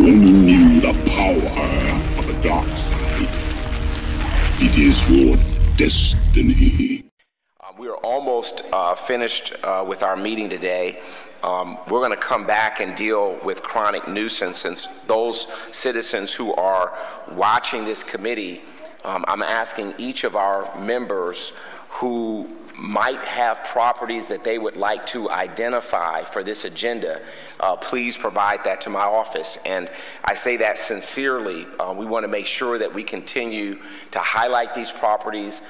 only knew the power of the dark side, it is your destiny. We are almost finished with our meeting today. We're going to come back and deal with chronic nuisance, and those citizens who are watching this committee, I'm asking each of our members who might have properties that they would like to identify for this agenda, please provide that to my office. And I say that sincerely. We want to make sure that we continue to highlight these properties.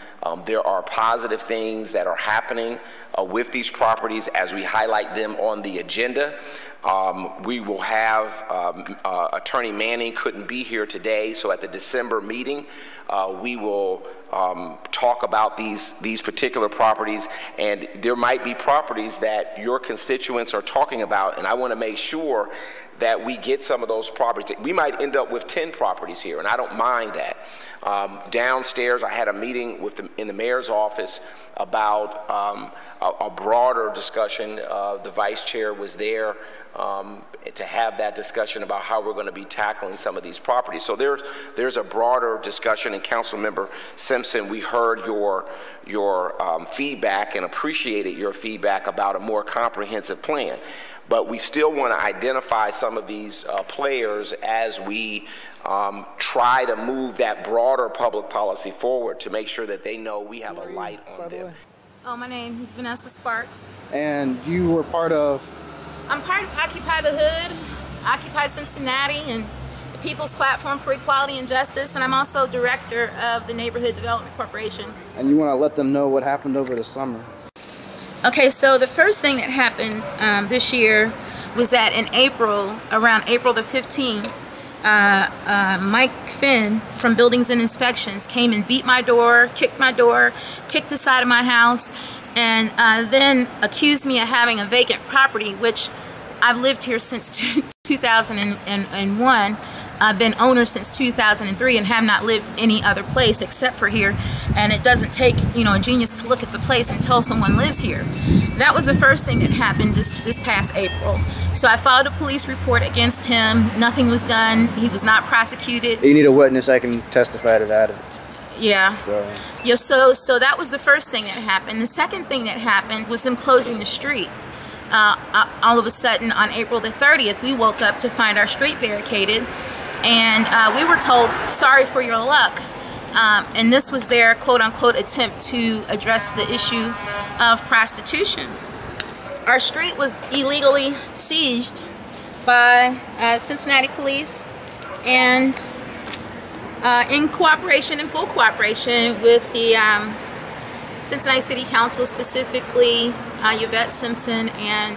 There are positive things that are happening with these properties as we highlight them on the agenda. We will have Attorney Manning couldn't be here today, so at the December meeting, we will talk about these particular properties, and there might be properties that your constituents are talking about, and I want to make sure that we get some of those properties. We might end up with 10 properties here, and I don't mind that. Downstairs, I had a meeting with in the mayor's office about a broader discussion. The vice chair was there to have that discussion about how we're going to be tackling some of these properties. So there's a broader discussion, and Councilmember Simpson, we heard your feedback and appreciated your feedback about a more comprehensive plan. But we still want to identify some of these players as we try to move that broader public policy forward to make sure that they know we have a light on them. Oh, my name is Vanessa Sparks. And you were part of? I'm part of Occupy the Hood, Occupy Cincinnati, and the People's Platform for Equality and Justice, and I'm also director of the Neighborhood Development Corporation. And you want to let them know what happened over the summer? Okay, so the first thing that happened this year was that in April, around April the 15th, Mike Finn from Buildings and Inspections came and beat my door, kicked the side of my house, and then accused me of having a vacant property, which I've lived here since 2001. I've been owner since 2003 and have not lived any other place except for here. And it doesn't take, a genius to look at the place and tell someone lives here. That was the first thing that happened this past April. So I filed a police report against him. Nothing was done. He was not prosecuted. You need a witness that can testify to that. Yeah. So that was the first thing that happened. The second thing that happened was them closing the street. All of a sudden, on April the 30th, we woke up to find our street barricaded, and we were told, sorry for your luck. And this was their quote-unquote attempt to address the issue of prostitution. Our street was illegally seized by Cincinnati police, and in full cooperation with the Cincinnati City Council, specifically Yvette Simpson and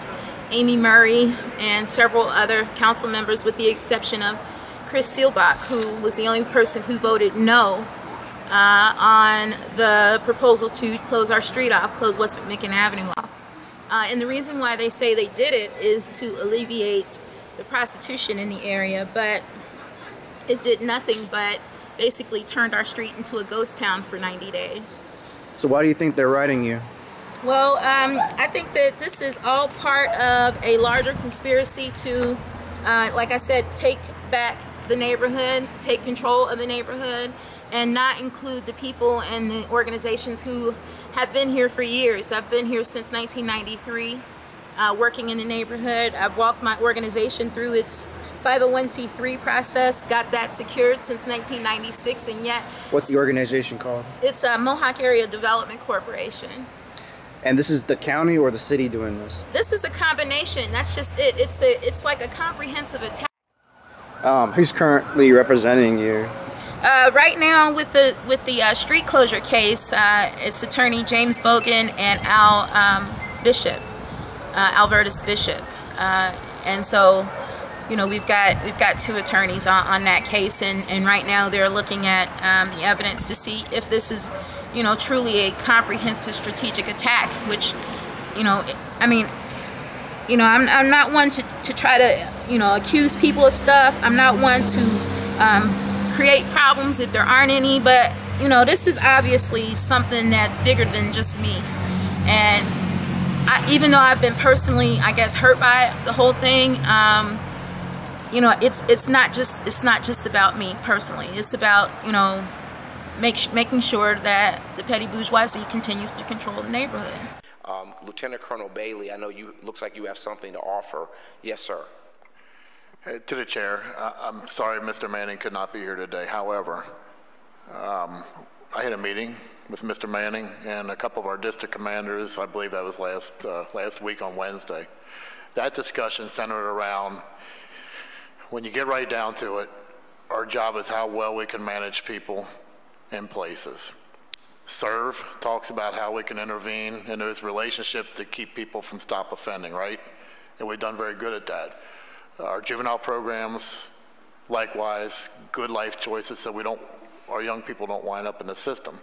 Amy Murray and several other council members, with the exception of Chris Seelbach, who was the only person who voted no on the proposal to close our street off, close West McMicken Avenue off. And the reason why they say they did it is to alleviate the prostitution in the area, but it did nothing but basically turned our street into a ghost town for 90 days. So why do you think they're writing you? Well, I think that this is all part of a larger conspiracy to, like I said, take back the neighborhood, take control of the neighborhood, and not include the people and the organizations who have been here for years. I've been here since 1993, working in the neighborhood. I've walked my organization through its 501c3 process, got that secured since 1996, and yet... What's the organization called? It's Mohawk Area Development Corporation. And this is the county or the city doing this? This is a combination. That's just it. It's like a comprehensive attack. Who's currently representing you? Right now, with the street closure case, it's attorney James Bogan and Alvertus Bishop, and so, we've got two attorneys on that case, and right now they're looking at the evidence to see if this is, truly a comprehensive strategic attack. Which, I'm not one to try to, accuse people of stuff. I'm not one to create problems if there aren't any, but this is obviously something that's bigger than just me. And even though I've been personally, I guess, hurt by the whole thing, it's not just about me personally. It's about, making sure that the petty bourgeoisie continues to control the neighborhood. Lieutenant Colonel Bailey, I know looks like you have something to offer. Yes, sir. Hey, to the chair, I'm sorry Mr. Manning could not be here today. However, I had a meeting with Mr. Manning and a couple of our district commanders. I believe that was last week on Wednesday. That discussion centered around, when you get right down to it, our job is how well we can manage people in places. Serve talks about how we can intervene in those relationships to keep people from stop offending, right? And we've done very good at that. Our juvenile programs, likewise, good life choices so our young people don't wind up in the system.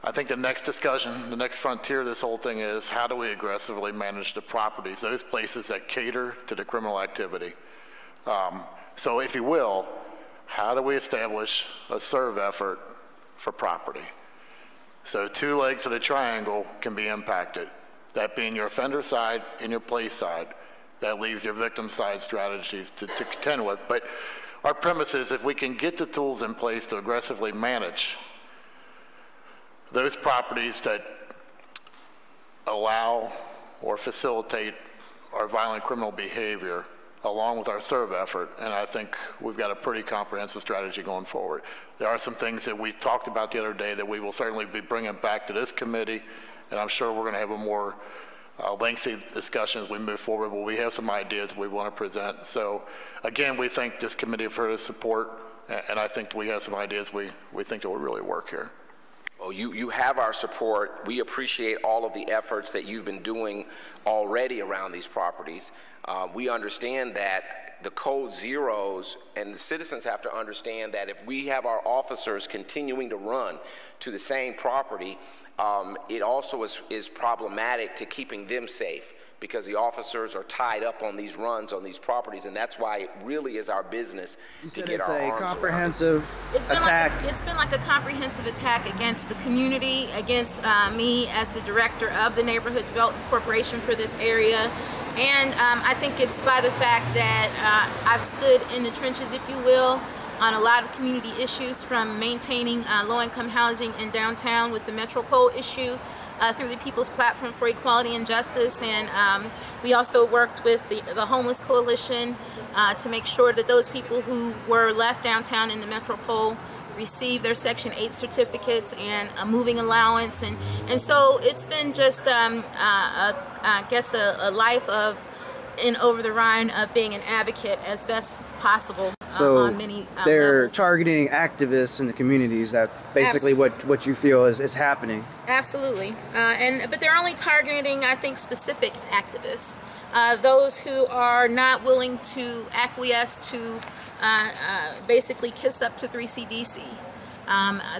I think the next discussion, the next frontier of this whole thing is, how do we aggressively manage the properties, those places that cater to the criminal activity? So if you will, how do we establish a serve effort for property? So 2 legs of the triangle can be impacted, that being your offender side and your place side. That leaves your victim side strategies to contend with. But our premise is, if we can get the tools in place to aggressively manage those properties that allow or facilitate our violent criminal behavior, along with our serve effort, and I think we've got a pretty comprehensive strategy going forward. There are some things that we talked about the other day that we will certainly be bringing back to this committee, and I'm sure we're going to have a more lengthy discussion as we move forward, but we have some ideas we want to present. So again, we thank this committee for its support, and I think we have some ideas we think that will really work here. Well, you have our support. We appreciate all of the efforts that you've been doing already around these properties. We understand that the code zeros, and the citizens have to understand that if we have our officers continuing to run to the same property, it also is problematic to keeping them safe, because the officers are tied up on these runs on these properties, and that's why it really is our business to get our arms around it. It's a comprehensive attack. It's been like a comprehensive attack against the community, against me as the director of the Neighborhood Development Corporation for this area. And I think it's by the fact that I've stood in the trenches, if you will, on a lot of community issues, from maintaining low-income housing in downtown with the Metropole issue, through the People's Platform for Equality and Justice, and we also worked with the Homeless Coalition to make sure that those people who were left downtown in the Metropole receive their Section 8 certificates and a moving allowance, and so it's been just I guess a life of over the Rhine of being an advocate as best possible. So on many they're levels. targeting activists in the communities. That's basically what you feel is happening. Absolutely, but they're only targeting, I think, specific activists, those who are not willing to acquiesce to basically kiss up to 3CDC.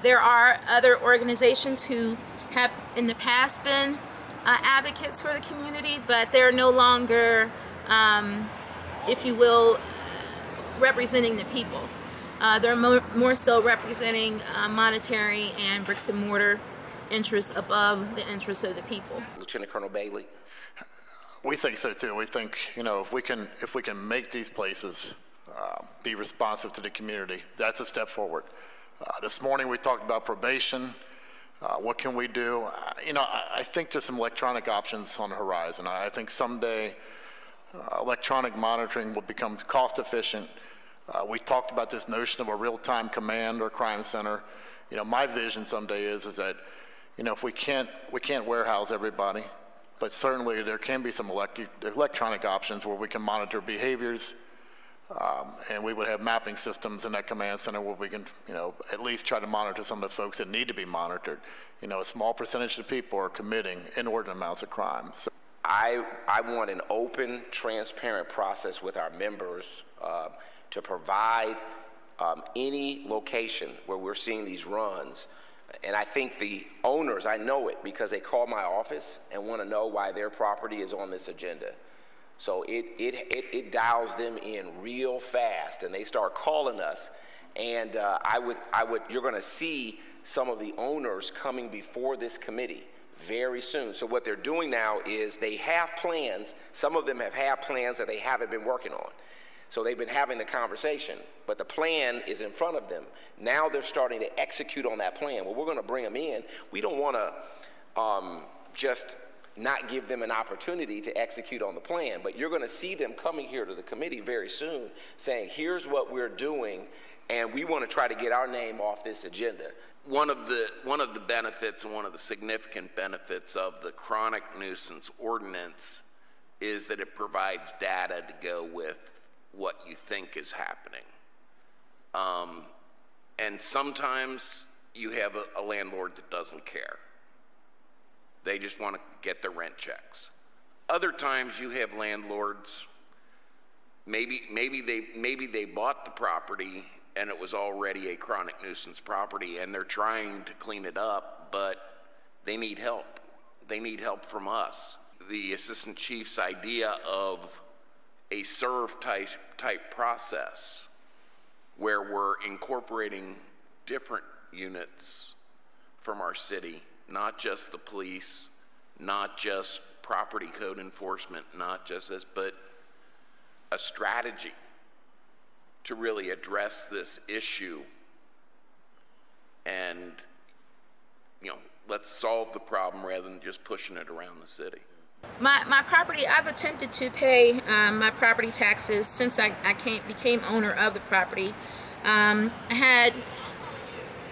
There are other organizations who have in the past been advocates for the community, but they're no longer, if you will, representing the people. They're more so representing monetary and bricks and mortar interests above the interests of the people. Lieutenant Colonel Bailey. We think so too. We think, if we can make these places be responsive to the community, that's a step forward. This morning we talked about probation. What can we do? I think there's some electronic options on the horizon. I think someday electronic monitoring will become cost efficient. We talked about this notion of a real-time command or crime center. My vision someday is that, if we can't warehouse everybody, but certainly there can be some electronic options where we can monitor behaviors, and we would have mapping systems in that command center where we can, at least try to monitor some of the folks that need to be monitored. A small percentage of people are committing inordinate amounts of crime. So I want an open, transparent process with our members to provide any location where we're seeing these runs. And I think the owners, I know it because they call my office and want to know why their property is on this agenda. So it dials them in real fast, and they start calling us. And you're going to see some of the owners coming before this committee very soon. So what they're doing now is they have plans. Some of them have had plans that they haven't been working on. So they've been having the conversation, but the plan is in front of them. Now they're starting to execute on that plan. Well, we're going to bring them in. We don't want to just not give them an opportunity to execute on the plan, but you're going to see them coming here to the committee very soon saying, here's what we're doing, and we want to try to get our name off this agenda. One of the benefits and one of the significant benefits of the chronic nuisance ordinance is that it provides data to go with what you think is happening. And sometimes you have a landlord that doesn't care. They just want to get their rent checks. Other times you have landlords, maybe they bought the property and it was already a chronic nuisance property and they're trying to clean it up, but they need help. They need help from us. The assistant chief's idea of a serve type process where we're incorporating different units from our city, not just the police, not just property code enforcement, not just this, but a strategy to really address this issue and, let's solve the problem rather than just pushing it around the city. My property, I've attempted to pay my property taxes since I became owner of the property. I had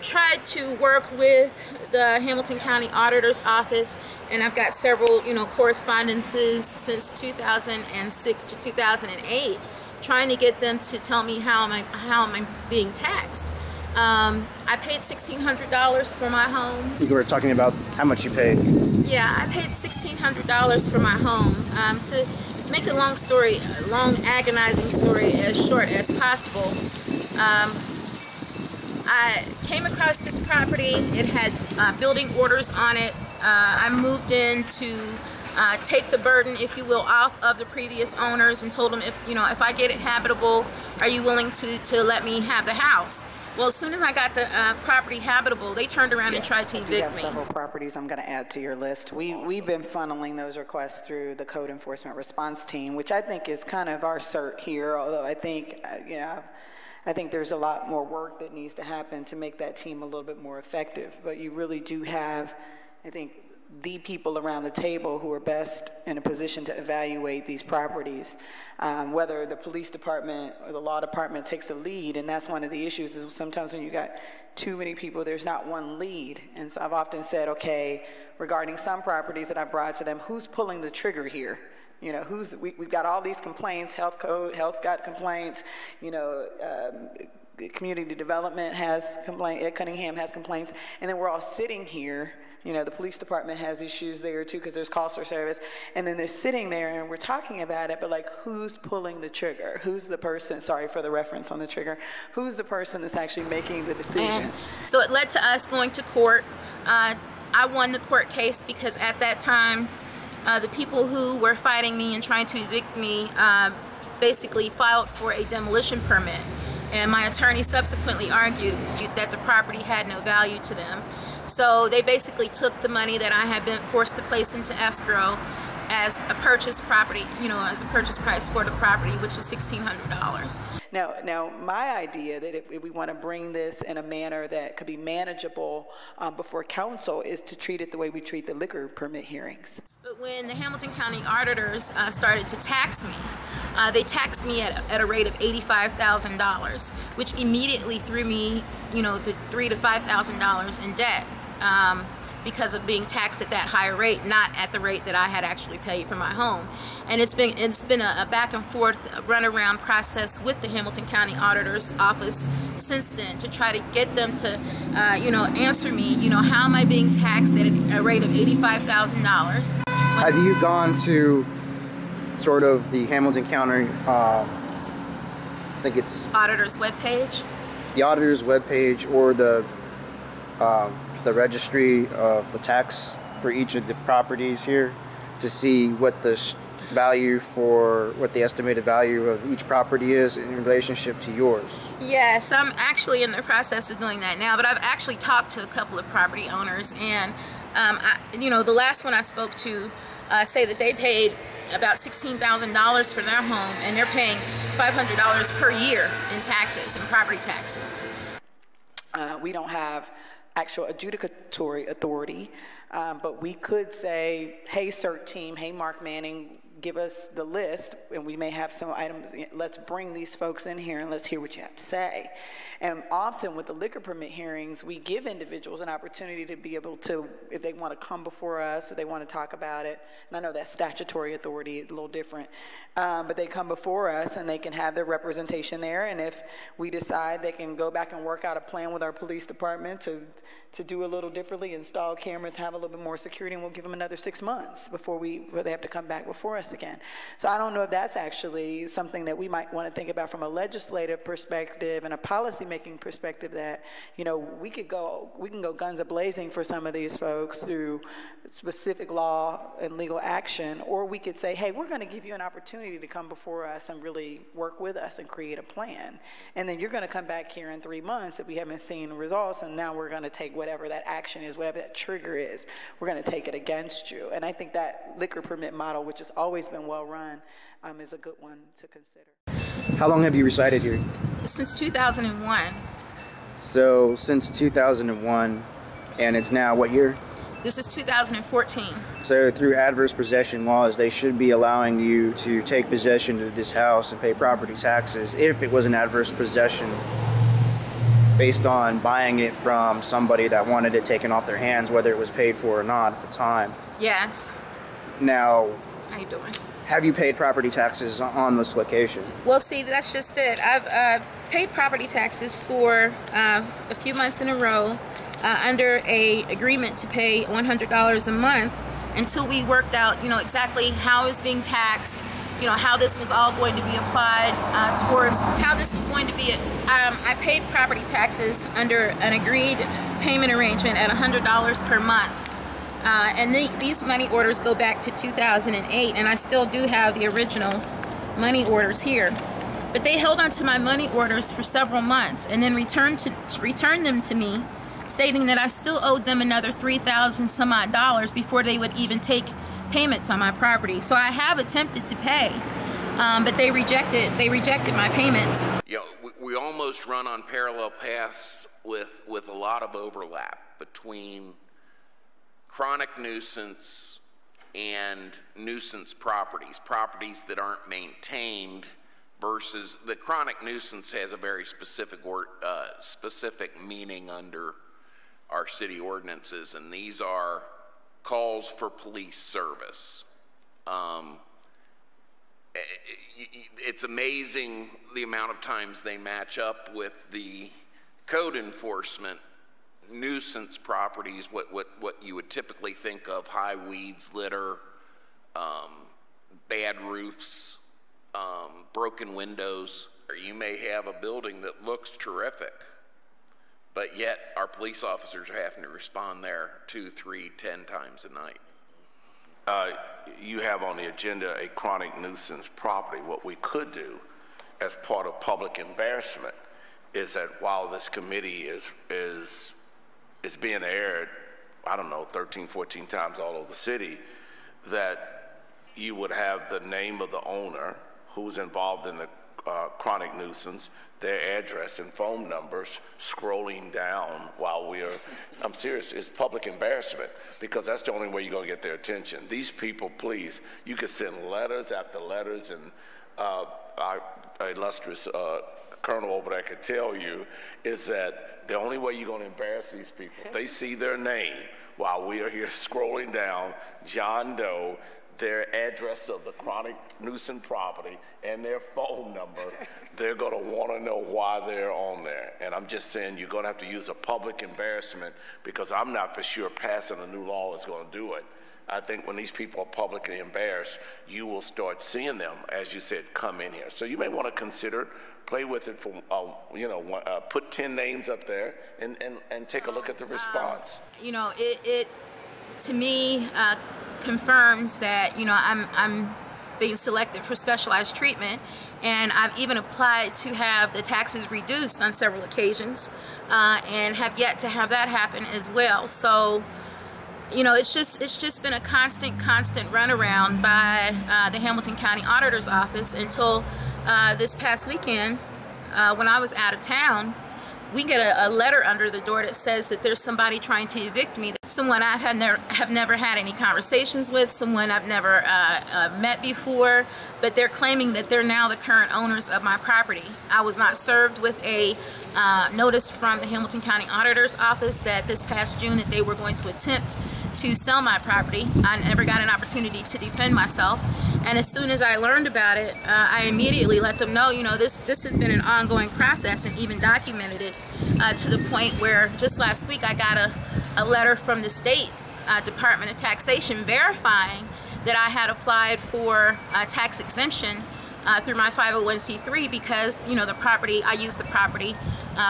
tried to work with the Hamilton County Auditor's Office, and I've got several, correspondences since 2006 to 2008, trying to get them to tell me how am I being taxed. I paid $1,600 for my home. You were talking about how much you paid. Yeah, I paid $1,600 for my home. To make a long agonizing story as short as possible, I came across this property. It had building orders on it. I moved in to take the burden, if you will, off of the previous owners and told them, if I get it habitable, are you willing to let me have the house? Well, as soon as I got the property habitable, they turned around and tried to evict me. You have several properties I'm going to add to your list. We've been funneling those requests through the code enforcement response team, which I think is kind of our cert here, although I think, I think there's a lot more work that needs to happen to make that team a little bit more effective. But you really do have, I think, the people around the table who are best in a position to evaluate these properties, whether the police department or the law department takes the lead. And that's one of the issues, is sometimes when you got too many people, there's not one lead. And so I've often said, okay, regarding some properties that I brought to them, who's pulling the trigger here? We've got all these complaints, health's got complaints, community development has complaints, Ed Cunningham has complaints, and then we're all sitting here. The police department has issues there too, because there's calls for service, and then they're sitting there and we're talking about it, but who's pulling the trigger? Who's the person, sorry for the reference on the trigger, who's the person that's actually making the decision? And so it led to us going to court. I won the court case because at that time, the people who were fighting me and trying to evict me basically filed for a demolition permit. And my attorney subsequently argued that the property had no value to them. So they basically took the money that I had been forced to place into escrow as a purchase property, as a purchase price for the property, which was $1,600. Now, my idea that if we want to bring this in a manner that could be manageable before council is to treat it the way we treat the liquor permit hearings. But when the Hamilton County auditors started to tax me, they taxed me at a rate of $85,000, which immediately threw me, to $3,000 to $5,000 in debt. Because of being taxed at that higher rate, not at the rate that I had actually paid for my home. And it's been a back and forth runaround process with the Hamilton County Auditor's Office since then to try to get them to, answer me, how am I being taxed at a rate of $85,000? Have you gone to sort of the Hamilton County, I think it's... Auditor's webpage? The auditor's webpage or the registry of the tax for each of the properties here to see what the estimated value of eeach property is in relationship to yours? Yes, I'm actually in the process of doing that now, but I've actually talked to a couple of property owners, and the last one I spoke to say that they paid about $16,000 for their home, and they're paying $500 per year in taxes and property taxes. We don't have actual adjudicatory authority, but we could say, hey, CERT team, hey, Mark Manning, give us the list, and we may have some items. Let's bring these folks in here and let's hear what you have to say. And often with the liquor permit hearings, we give individuals an opportunity to be able to, if they want to come before us, if they want to talk about it, and I know that statutory authority is a little different, but they come before us and they can have their representation there, and if we decide, they can go back and work out a plan with our police department to do a little differently, install cameras, have a little bit more security, and we'll give them another 6 months before they have to come back before us again. So I don't know if that's actually something that we might want to think about from a legislative perspective and a policy-making perspective, that, you know, we can go guns a-blazing for some of these folks through specific law and legal action, or we could say, hey, we're going to give you an opportunity to come before us and really work with us and create a plan. And then you're going to come back here in 3 months if we haven't seen results, and now we're going to take whatever that action is, whatever that trigger is, we're going to take it against you. And I think that liquor permit model, which has always been well run, is a good one to consider. How long have you resided here? Since 2001. So since 2001, and it's now what year? This is 2014. So through adverse possession laws, they should be allowing you to take possession of this house and pay property taxes if it was an adverse possession based on buying it from somebody that wanted it taken off their hands, whether it was paid for or not at the time. Yes. Now, how you doing? Have you paid property taxes on this location? Well, see, that's just it. I've paid property taxes for a few months in a row under a agreement to pay $100 a month until we worked out, you know, exactly how it's being taxed, you know, how this was all going to be applied towards how this was going to be. I paid property taxes under an agreed payment arrangement at $100 per month. And these money orders go back to 2008, and I still do have the original money orders here. But they held on to my money orders for several months and then returned them to me, stating that I still owed them another $3,000 some odd before they would even take payments on my property. So I have attempted to pay, but they rejected my payments. You know, we almost run on parallel paths with a lot of overlap between chronic nuisance and nuisance properties that aren't maintained, versus the chronic nuisance has a very specific meaning under our city ordinances, and these are calls for police service. It's amazing the amount of times they match up with the code enforcement nuisance properties, what you would typically think of: high weeds, litter, bad roofs, broken windows. You may have a building that looks terrific, but yet our police officers are having to respond there 2, 3, 10 times a night. You have on the agenda a chronic nuisance property. What we could do as part of public embarrassment is that while this committee is being aired, I don't know, 13, 14 times all over the city, that you would have the name of the owner who's involved in the chronic nuisance, their address and phone numbers scrolling down while I'm serious, it's public embarrassment, because that's the only way you're going to get their attention. These people, please, you could send letters after letters, and our illustrious Colonel over there could tell you is that the only way you're going to embarrass these people, they see their name while we are here scrolling down, John Doe, their address of the chronic nuisance property and their phone number, they're going to want to know why they're on there. And I'm just saying you're going to have to use a public embarrassment, because I'm not for sure passing a new law is going to do it. I think when these people are publicly embarrassed, you will start seeing them, as you said, come in here. So you may want to consider, play with it for, put 10 names up there and take a look at the response. You know, it to me confirms that, you know, I'm being selected for specialized treatment, and I've even applied to have the taxes reduced on several occasions, and have yet to have that happen as well. So, you know, it's just been a constant runaround by the Hamilton County Auditor's Office until this past weekend, when I was out of town, we get a letter under the door that says that there's somebody trying to evict me. Someone I have never had any conversations with, someone I've never met before, but they're claiming that they're now the current owners of my property. I was not served with a notice from the Hamilton County Auditor's Office that this past June that they were going to attempt to sell my property. I never got an opportunity to defend myself. And as soon as I learned about it, I immediately let them know, you know, this has been an ongoing process, and even documented it to the point where just last week I got a letter from the state Department of Taxation verifying that I had applied for tax exemption through my 501c3 because, you know, the property, I use the property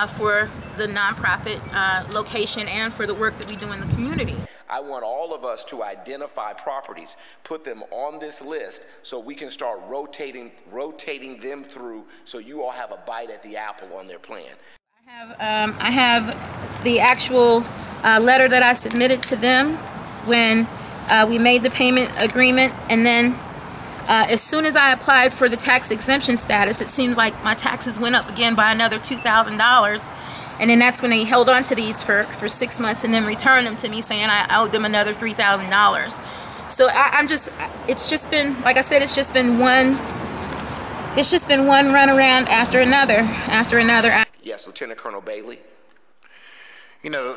for the nonprofit location and for the work that we do in the community. I want all of us to identify properties, put them on this list so we can start rotating them through so you all have a bite at the apple on their plan. I have the actual letter that I submitted to them when we made the payment agreement, and then as soon as I applied for the tax exemption status, it seems like my taxes went up again by another $2,000. And then that's when they held on to these for 6 months and then returned them to me saying I owed them another $3,000. So it's just been, like I said, it's just been one runaround after another, Yes, Lieutenant Colonel Bailey. You know,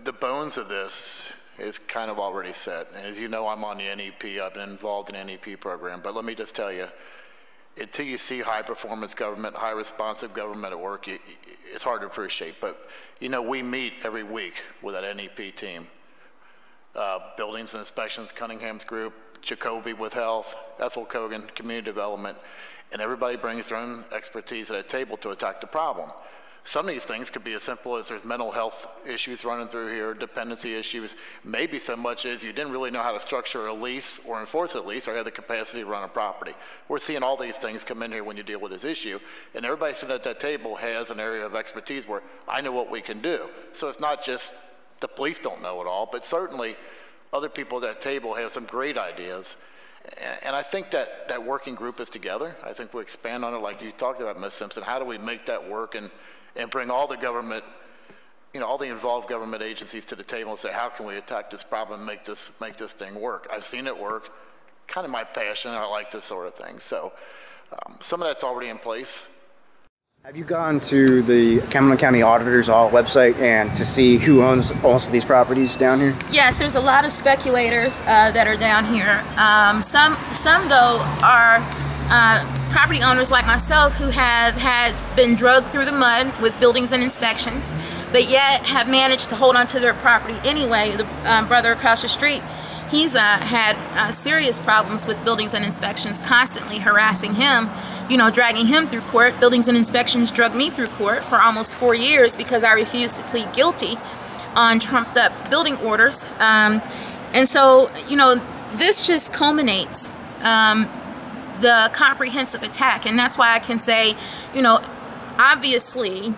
the bones of this is kind of already set. And as you know, I'm on the NEP. I've been involved in the NEP program. But let me just tell you, until you see high performance government, high responsive government at work, it's hard to appreciate. But, you know, we meet every week with that NEP team. Buildings and Inspections, Cunningham's group, Jacoby with Health, Ethel Kogan, Community Development, and everybody brings their own expertise at a table to attack the problem. Some of these things could be as simple as there's mental health issues running through here, dependency issues, maybe so much as you didn't really know how to structure a lease or enforce a lease or have the capacity to run a property. We're seeing all these things come in here when you deal with this issue, and everybody sitting at that table has an area of expertise where I know what we can do. So it's not just the police don't know it all, but certainly other people at that table have some great ideas. And I think that working group is together. I think we'll expand on it like you talked about, Ms. Simpson. How do we make that work and bring all the government, you know, all the involved government agencies to the table and say, how can we attack this problem and make this thing work? I've seen it work. Kind of my passion. I like this sort of thing. So some of that's already in place. Have you gone to the Hamilton County Auditor's website and to see who owns most of these properties down here? Yes, there's a lot of speculators that are down here. Some though are property owners like myself who have been dragged through the mud with buildings and inspections, but yet have managed to hold on to their property anyway. The brother across the street, he's had serious problems with buildings and inspections, constantly harassing him, you know, dragging him through court. Buildings and Inspections drug me through court for almost 4 years because I refused to plead guilty on trumped up building orders. And so, you know, this just culminates the comprehensive attack. And that's why I can say, you know, obviously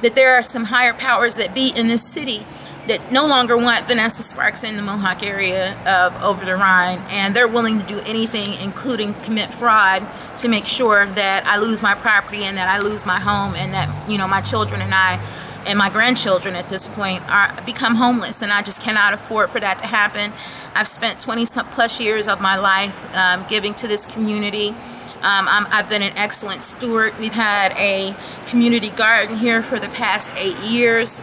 that there are some higher powers that be in this city that no longer want Vanessa Sparks in the Mohawk area of Over the Rhine, and they're willing to do anything, including commit fraud, to make sure that I lose my property and that I lose my home, and that, you know, my children and I and my grandchildren at this point become homeless, and I just cannot afford for that to happen. I've spent 20+ years of my life giving to this community. I've been an excellent steward. We've had a community garden here for the past 8 years.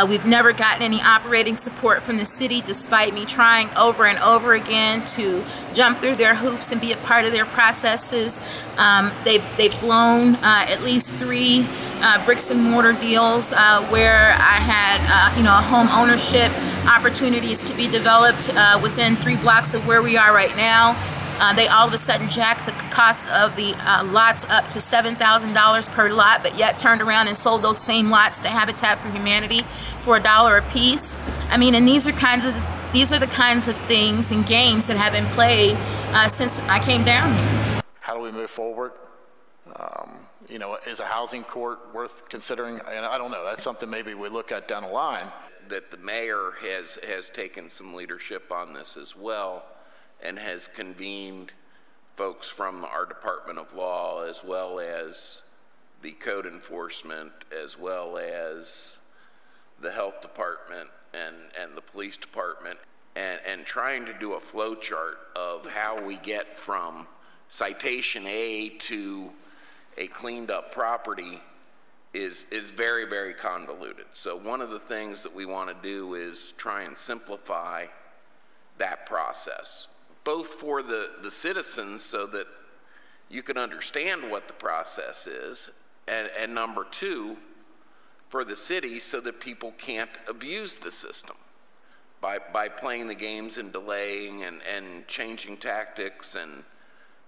We've never gotten any operating support from the city, despite me trying over and over again to jump through their hoops and be a part of their processes. They've blown at least 3 bricks and mortar deals where I had you know, home ownership opportunities to be developed within 3 blocks of where we are right now. They all of a sudden jacked the cost of the lots up to $7,000 per lot, but yet turned around and sold those same lots to Habitat for Humanity for $1 a piece. I mean, and these are the kinds of things and games that have been played since I came down here. How do we move forward? You know, is a housing court worth considering? And I don't know. That's something maybe we look at down the line. That the mayor has taken some leadership on this as well, and has convened folks from our Department of Law, as well as the code enforcement, as well as the health department and the police department, and trying to do a flow chart of how we get from citation A to a cleaned up property is very, very convoluted. So one of the things that we want to do is try and simplify that process, both for the citizens so that you can understand what the process is, and number two, for the city so that people can't abuse the system by playing the games and delaying and changing tactics and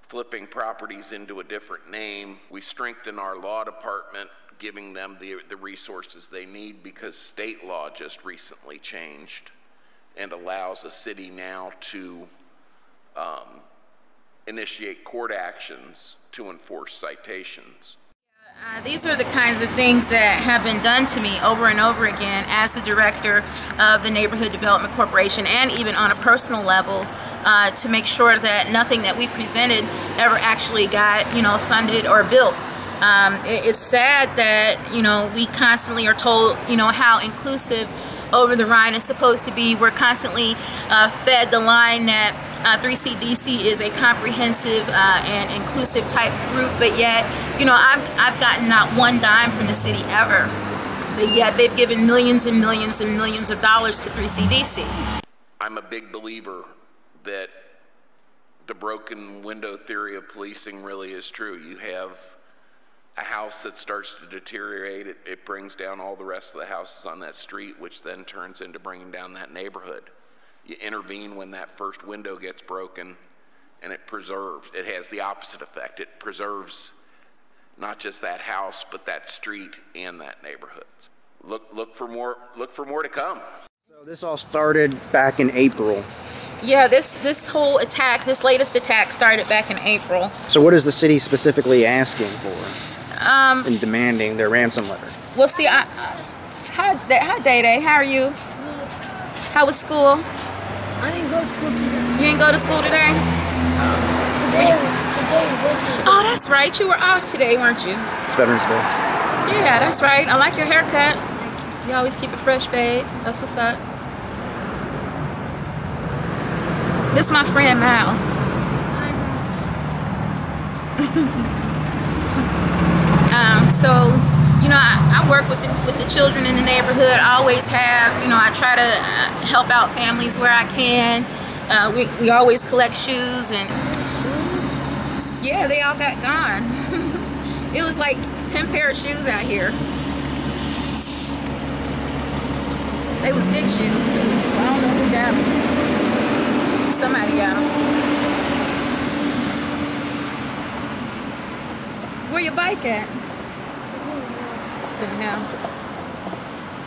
flipping properties into a different name. We strengthen our law department, giving them the resources they need, because state law just recently changed and allows a city now to initiate court actions to enforce citations. These are the kinds of things that have been done to me over and over again as the director of the Neighborhood Development Corporation, and even on a personal level, to make sure that nothing that we presented ever actually got, funded or built. It's sad that, we constantly are told, how inclusive Over the Rhine is supposed to be. We're constantly fed the line that 3CDC is a comprehensive and inclusive type group, but yet, I've gotten not one dime from the city ever, but yet they've given millions and millions and millions of dollars to 3CDC. I'm a big believer that the broken window theory of policing really is true. You have a house that starts to deteriorate, it brings down all the rest of the houses on that street, which then turns into bringing down that neighborhood. You intervene when that first window gets broken, and it has the opposite effect. It preserves not just that house, but that street and that neighborhood. Look for more to come. So this all started back in April. Yeah, this whole attack, this latest attack, started back in April. So what is the city specifically asking for and demanding their ransom letter? Well, see, hi Day-Day, how are you? How was school? I didn't go to school today. You didn't go to school today? Today. Oh, that's right. You were off today, weren't you? It's Veterans Day. Yeah, that's right. I like your haircut. You always keep it fresh fade. That's what's up. This is my friend Miles. So, I work with the children in the neighborhood. I always have. I try to help out families where I can. We always collect shoes, and yeah, they all got gone. It was like 10 pair of shoes out here. They was big shoes too, so I don't know who got them. Somebody got them. Where your bike at? It's in the house.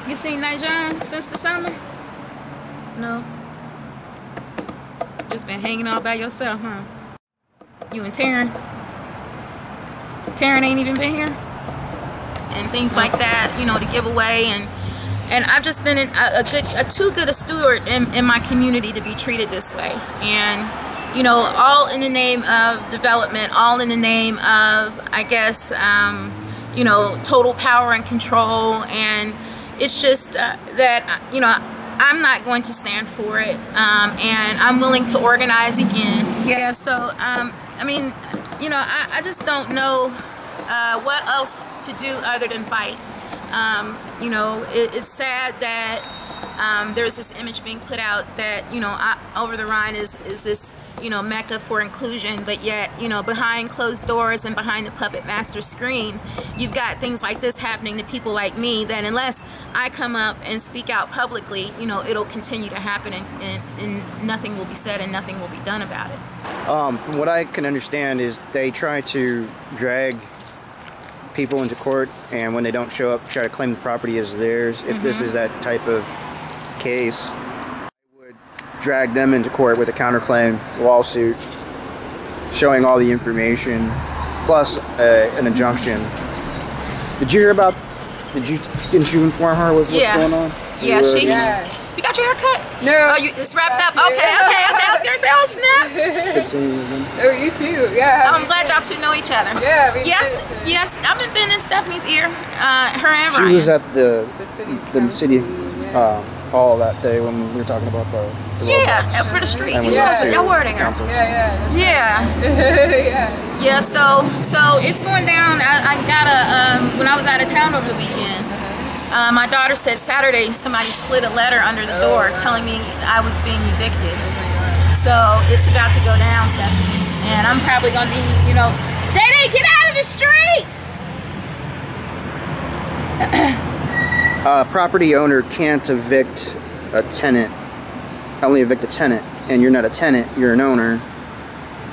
You seen Nijon since the summer? No. Just been hanging all by yourself, huh? You and Taryn? Taryn ain't even been here? And things like that, to give away, and I've just been too good a steward in my community to be treated this way. And all in the name of development, all in the name of, I guess, total power and control. And it's just that, I'm not going to stand for it, and I'm willing to organize again. Yeah, so, I just don't know what else to do other than fight. It's sad that there's this image being put out that, Over the Rhine is this, mecca for inclusion, but yet, behind closed doors and behind the puppet master screen, you've got things like this happening to people like me, that unless I come up and speak out publicly, it'll continue to happen, and nothing will be said and nothing will be done about it. From what I can understand is they try to drag people into court, and when they don't show up, try to claim the property as theirs. If this is that type of case, I would drag them into court with a counterclaim lawsuit showing all the information plus an injunction. Did you hear about, didn't you inform her with what's going on? Yeah, You got your hair cut? No. Oh, it's wrapped up? Okay. I was going to say, oh, snap. Good seeing you again. Oh, you too. Yeah. I'm glad y'all two know each other. Yeah, we Yes, do. yes. I've been in Stephanie's ear, her and She Ryan. was at the city yeah. hall that day when we were talking about the Yeah, for the street. And You we guys, went to y'all were there. council. Yeah. Yeah. Yeah. So it's going down. I got a, when I was out of town over the weekend, my daughter said Saturday somebody slid a letter under the door telling me I was being evicted. So it's about to go down, Stephanie. And I'm probably going to be, Day-Day, get out of the street! Property owner can't evict a tenant, only evict a tenant, and you're not a tenant, you're an owner.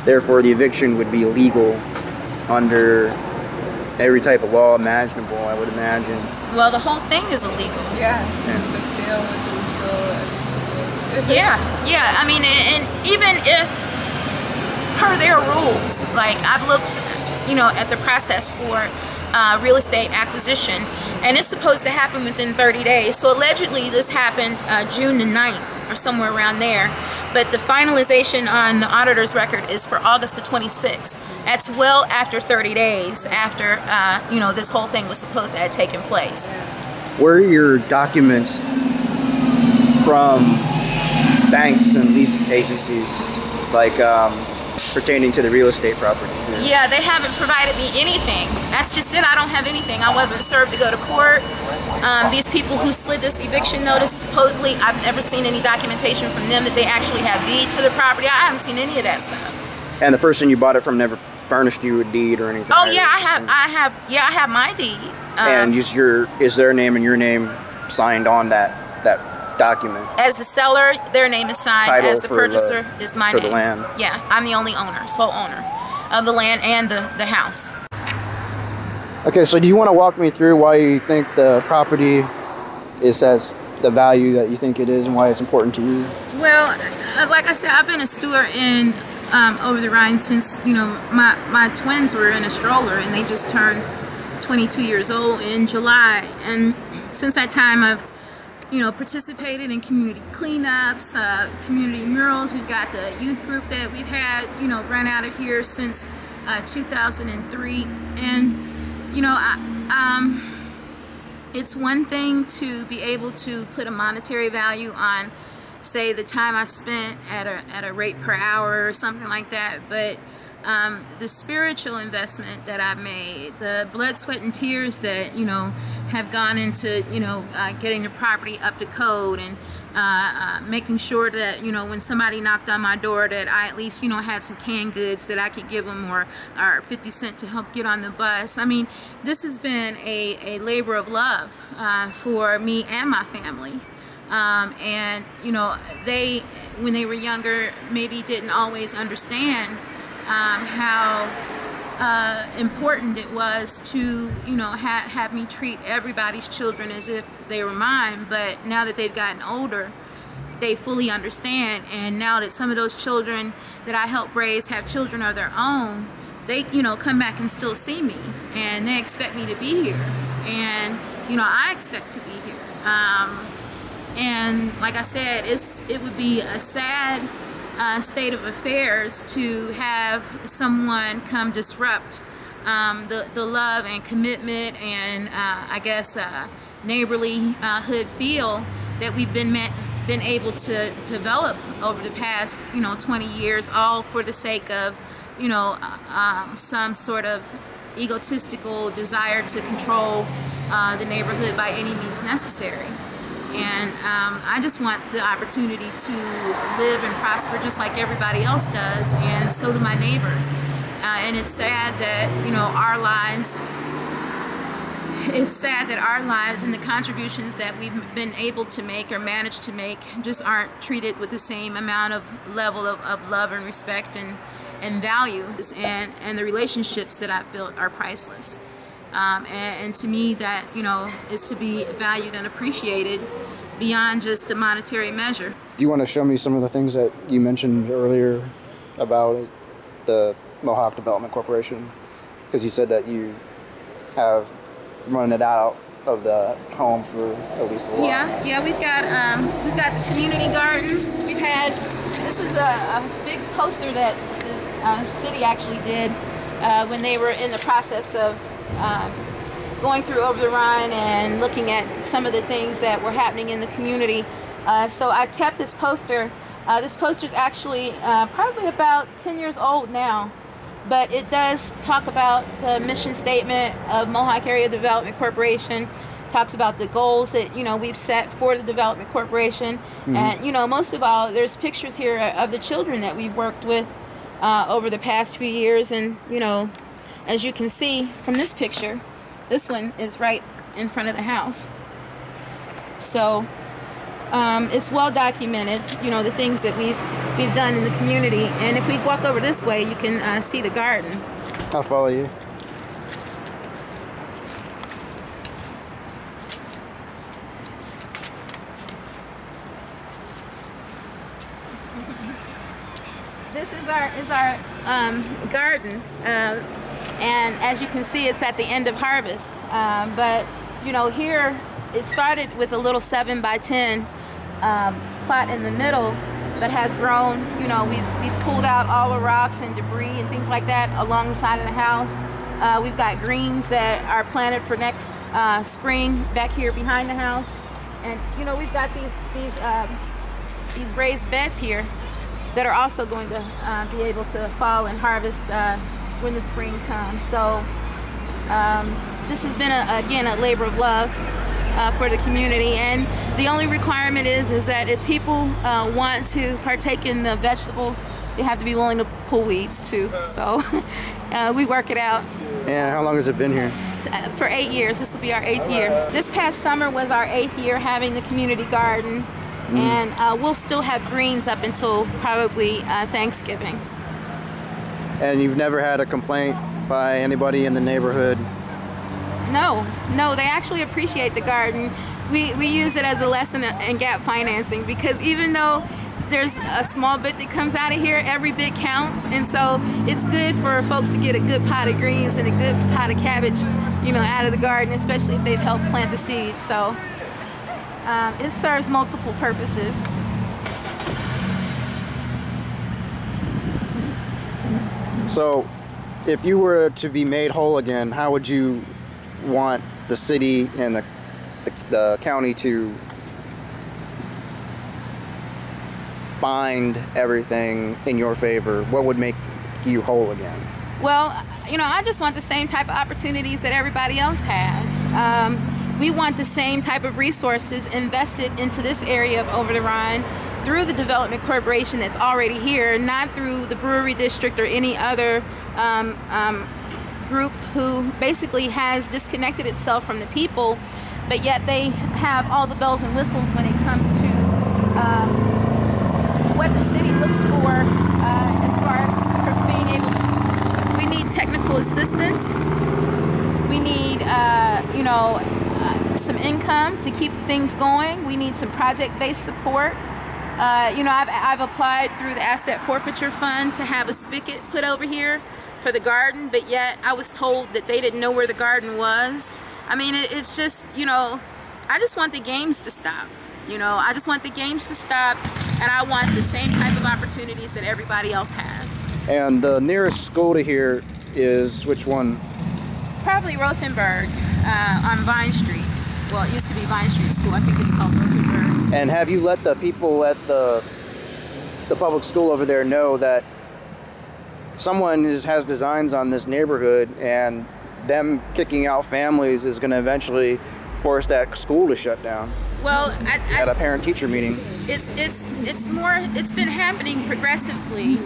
Therefore, the eviction would be legal under every type of law imaginable, I would imagine. Well, the whole thing is illegal. Yeah. The sale was illegal. Yeah. I mean, and even if per their rules, like I've looked, at the process for real estate acquisition, and it's supposed to happen within 30 days. So allegedly this happened June the 9th or somewhere around there, but the finalization on the auditor's record is for August the 26th. That's well after 30 days after, this whole thing was supposed to have taken place. Were your documents from banks and lease agencies, like pertaining to the real estate property? Yeah, they haven't provided me anything. That's just it. I don't have anything. I wasn't served to go to court. These people who slid this eviction notice, supposedly, I've never seen any documentation from them that they actually have deed to the property. I haven't seen any of that stuff. And the person you bought it from never furnished you a deed or anything? Oh yeah, I have my deed. And is their name and your name signed on that document? As the seller, their name is signed. Title as the purchaser is my name. For the land? Yeah, I'm the only owner, sole owner of the land and the house. Okay, so do you want to walk me through why you think the property is as the value that you think it is and why it's important to you? Well, like I said, I've been a steward in over the Rhine since, my twins were in a stroller and they just turned 22 years old in July. And since that time, I've participated in community cleanups, community murals. We've got the youth group that we've had, run out of here since 2003. And, it's one thing to be able to put a monetary value on, say, the time I spent at a rate per hour or something like that, but the spiritual investment that I've made, the blood, sweat, and tears that, have gone into, getting the property up to code and making sure that, when somebody knocked on my door that I at least, had some canned goods that I could give them or 50 cents to help get on the bus. I mean, this has been a labor of love for me and my family. And, they, when they were younger, maybe didn't always understand how important it was to, have me treat everybody's children as if they were mine. But now that they've gotten older, they fully understand. And now that some of those children that I help raise have children of their own, they, come back and still see me. And they expect me to be here. And, I expect to be here. And like I said, it would be a sad state of affairs to have someone come disrupt the love and commitment and I guess neighborlyhood feel that we've been able to develop over the past 20 years, all for the sake of some sort of egotistical desire to control the neighborhood by any means necessary. And I just want the opportunity to live and prosper just like everybody else does, and so do my neighbors. And it's sad that, our lives, and the contributions that we've been able to make or managed to make just aren't treated with the same amount of level of love and respect and value. And the relationships that I've built are priceless. And to me, that, is to be valued and appreciated beyond just the monetary measure. Do you want to show me some of the things that you mentioned earlier about the Mohawk Development Corporation? Because you said that you have run it out of the home for at least a while. Yeah, we've got the community garden. We've had, this is a big poster that the city actually did when they were in the process of going through Over the Rhine and looking at some of the things that were happening in the community. So I kept this poster. This poster is actually probably about 10 years old now. But it does talk about the mission statement of Mohawk Area Development Corporation. Talks about the goals that we've set for the Development Corporation, and most of all, there's pictures here of the children that we've worked with over the past few years. And as you can see from this picture, this one is right in front of the house. So it's well documented, the things that we've done in the community. And if we walk over this way, you can see the garden. I'll follow you. This is our garden, and as you can see, it's at the end of harvest. But here it started with a little 7x10 plot in the middle, but has grown. We've pulled out all the rocks and debris and things like that along the side of the house. We've got greens that are planted for next spring back here behind the house, and we've got these raised beds here that are also going to be able to fall and harvest when the spring comes. So this has been again a labor of love for the community, and the only requirement is that if people want to partake in the vegetables, they have to be willing to pull weeds too. So we work it out. And how long has it been here? For 8 years. This will be our 8th year. This past summer was our 8th year having the community garden, and we'll still have greens up until probably Thanksgiving. And you've never had a complaint by anybody in the neighborhood? No, they actually appreciate the garden. We use it as a lesson in gap financing, because even though there's a small bit that comes out of here, every bit counts, and so it's good for folks to get a good pot of greens and a good pot of cabbage, out of the garden, especially if they've helped plant the seeds. So it serves multiple purposes. So if you were to be made whole again, how would you want the city and the county to bind everything in your favor? What would make you whole again? Well, I just want the same type of opportunities that everybody else has. We want the same type of resources invested into this area of Over the Rhine through the Development Corporation that's already here, not through the Brewery District or any other group who basically has disconnected itself from the people, but yet they have all the bells and whistles when it comes to what the city looks for as far as for being able to, we need technical assistance, we need some income to keep things going, we need some project-based support. I've applied through the Asset Forfeiture Fund to have a spigot put over here for the garden, but yet I was told that they didn't know where the garden was. I mean, it's just, I just want the games to stop. I just want the games to stop, and I want the same type of opportunities that everybody else has. And the nearest school to here is which one? Probably Rothenburg on Vine Street. Well, it used to be Vine Street School. I think it's called Rothenburg. And have you let the people at the public school over there know that someone has designs on this neighborhood, and them kicking out families is going to eventually force that school to shut down? Well, at a parent-teacher meeting. It's been happening progressively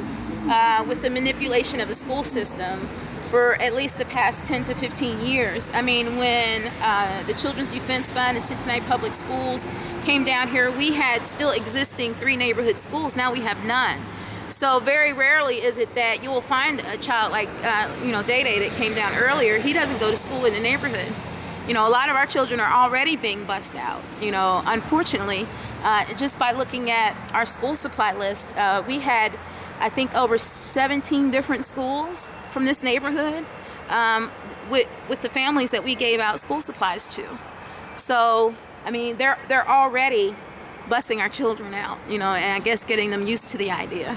with the manipulation of the school system for at least the past 10 to 15 years. I mean, when the Children's Defense Fund and Cincinnati Public Schools came down here, we had still existing 3 neighborhood schools. Now we have none. So very rarely is it that you will find a child like, Day Day that came down earlier. He doesn't go to school in the neighborhood. A lot of our children are already being bussed out. Unfortunately, just by looking at our school supply list, we had, I think, over 17 different schools from this neighborhood with the families that we gave out school supplies to. So, I mean, they're already busing our children out, you know, and I guess getting them used to the idea.